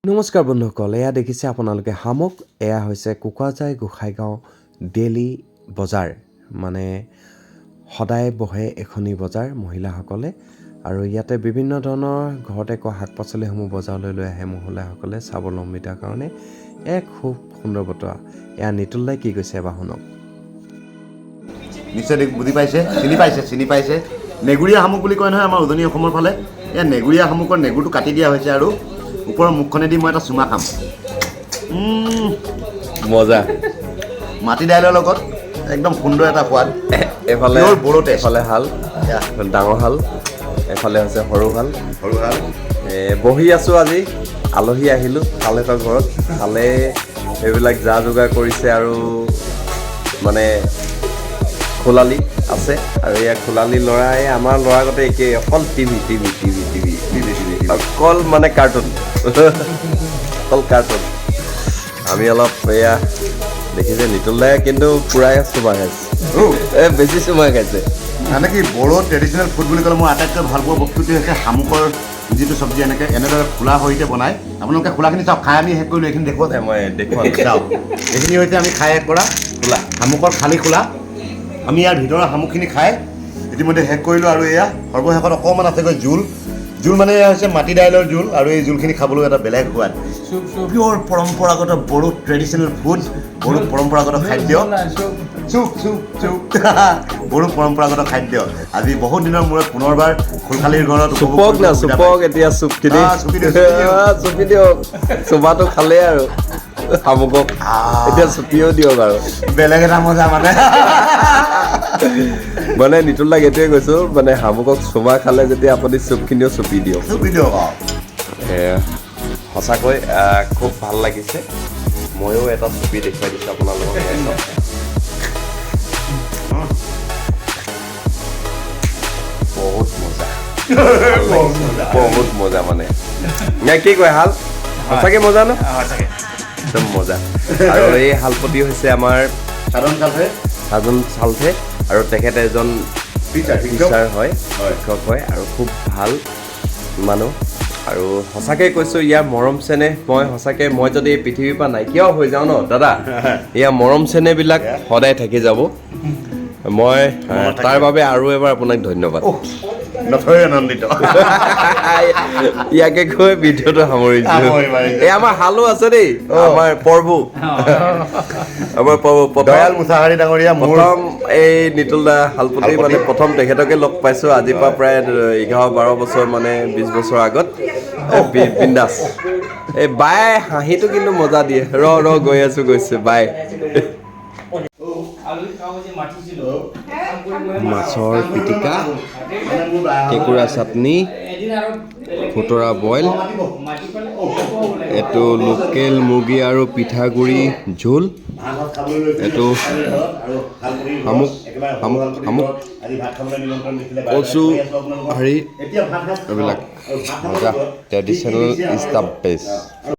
নমস্কাৰ বন্ধুসকল, এয়া দেখিছে আপোনালোকে হামুক। এয়া হৈছে কোকৰাঝাৰ গোসাইগাঁও ডেইলি বজাৰ, মানে সদায় বহে এখনি বজাৰ মহিলাসকলে। আৰু ইয়াতে বিভিন্ন ধৰণৰ ঘৰতে কোৱা শাক পাচলিসমূহ বজাৰলৈ লৈ আহে মহিলাসকলে স্বাৱলম্বিতাৰ কাৰণে। এক খুব সুন্দৰ বতৰা। এয়া নিতুল দাই কি কৈছে এবাৰ শুনক। নিশ্চয় বুজি পাইছে, চিনি পাইছে নেগুৰীয়া শামুক বুলি কয় নহয় আমাৰ উজনি অসমৰ ফালে। এয়া নেগুৰীয়া শামুকৰ নেগুৰটো কাটি দিয়া হৈছে আৰু ওপৰৰ মুখখনেদি মই এটা চুমা খাম। মজা। মাটি দাইলৰ লগত একদম সুন্দৰ এটা সোৱাদ। এফালে বড়োতে এফালে হাল, ডাঙৰ হাল, এফালে হৈছে সৰু হাল। বহি আছোঁ, আজি আলহী আহিলোঁ শালেহঁতৰ ঘৰত। শালে সেইবিলাক যা যোগাৰ কৰিছে আৰু মানে খোলালি আছে। আৰু এয়া খোলালি ল'ৰাই আমাৰ ল'ৰা আগতে একেই, অকল টিভি অকল মানে কাৰ্টুন অকল কাৰ্টুন। আমি অলপ এয়া দেখিছে নিতুল দাই কিন্তু পুৰাই চুমা খাইছে, বেছি চুমা খাইছে। মানে কি বড়ো ট্ৰেডিশ্যনেল ফুড বুলি ক'লে মই আটাইতকৈ ভাল পোৱা বস্তুটো হৈছে শামুকৰ যিটো চব্জি এনেদৰে খোলা সৈতে বনায়। আপোনালোকে খোলাখিনি চাওক, খাই আমি শেষ কৰিলোঁ। এইখিনি দেখুৱাওক, মই দেখুৱাম চাওক। এইখিনি হৈছে আমি খাই শেষ কৰা খোলা শামুকৰ খালী খোলা। আমি ইয়াৰ ভিতৰৰ শামুকখিনি খাই ইতিমধ্যে শেষ কৰিলোঁ। আৰু এয়া সৰ্বশেষত অকণমান আছেগৈ জোল মানে এয়া হৈছে মাটি দাইলৰ জোল। আৰু এই জোলখিনি খাবলৈ এটা বেলেগ সোৱাদ। পিয়'ৰ পৰম্পৰাগত বড়ো ট্ৰেডিশ্যনেল ফুড, বড়ো পৰম্পৰাগত খাদ্য, বড়ো পৰম্পৰাগত খাদ্য। আজি বহুত দিনৰ মূৰত পুনৰবাৰ খোলখালীৰ ঘৰত এতিয়া চুপি দিয়ক। চুমাটো খালে আৰু শামুকক এতিয়া চুপিও দিয়ক আৰু বেলেগ এটা মজা মানে নিতুল দাক এইটোৱে কৈছোঁ, মানে শামুকক চুমা খালে যেতিয়া আপুনি চুপখিনিও চুপি দিয়ক। সঁচাকৈ খুব ভাল লাগিছে। ময়ো এটা চুপি দেখুৱাই দিছোঁ আপোনালোকক। বহুত মজা মানে কি কয় হাল, সঁচাকৈ মজা ন, একদম মজা। আৰু এই শালপতি হৈছে আমাৰ সাধন চালথে, আৰু তেখেত এজন টিচাৰ হয়, শিক্ষক হয়, আৰু খুব ভাল মানুহ। আৰু সঁচাকৈ কৈছোঁ, ইয়াৰ মৰম চেনেহ মই যদি এই পৃথিৱীৰ পৰা নাইকিয়াও হৈ যাওঁ ন দাদা, ইয়াৰ মৰম চেনেহবিলাক সদায় থাকি যাব। মই তাৰ বাবে আৰু এবাৰ আপোনাক ধন্যবাদ। ইয়াকে কৈ ভিডিঅ'টো সামৰিছোঁ। এই আমাৰ হালো আছে দেই, আমাৰ পৰ্বু দয়াল মুছাহাৰী ডাঙৰীয়া। প্ৰথম এই নিতুল দা শালপতি মানে প্ৰথম তেখেতকে লগ পাইছোঁ আজিৰ পৰা প্ৰায় 11-12 বছৰ, মানে 20 বছৰ আগত। বিন্দাছ। এই বাই হাঁহিটো কিন্তু মজা দিয়ে। গৈ গৈছে বাই। মাছৰ পিটিকা, কেঁকুৰা চাটনি, খুতৰা বইল, এইটো লোকেল মুৰ্গী আৰু পিঠাগুড়ি জোল, এইটো শামুক কচু হেৰি, এইবিলাক মজা। Traditional is the best.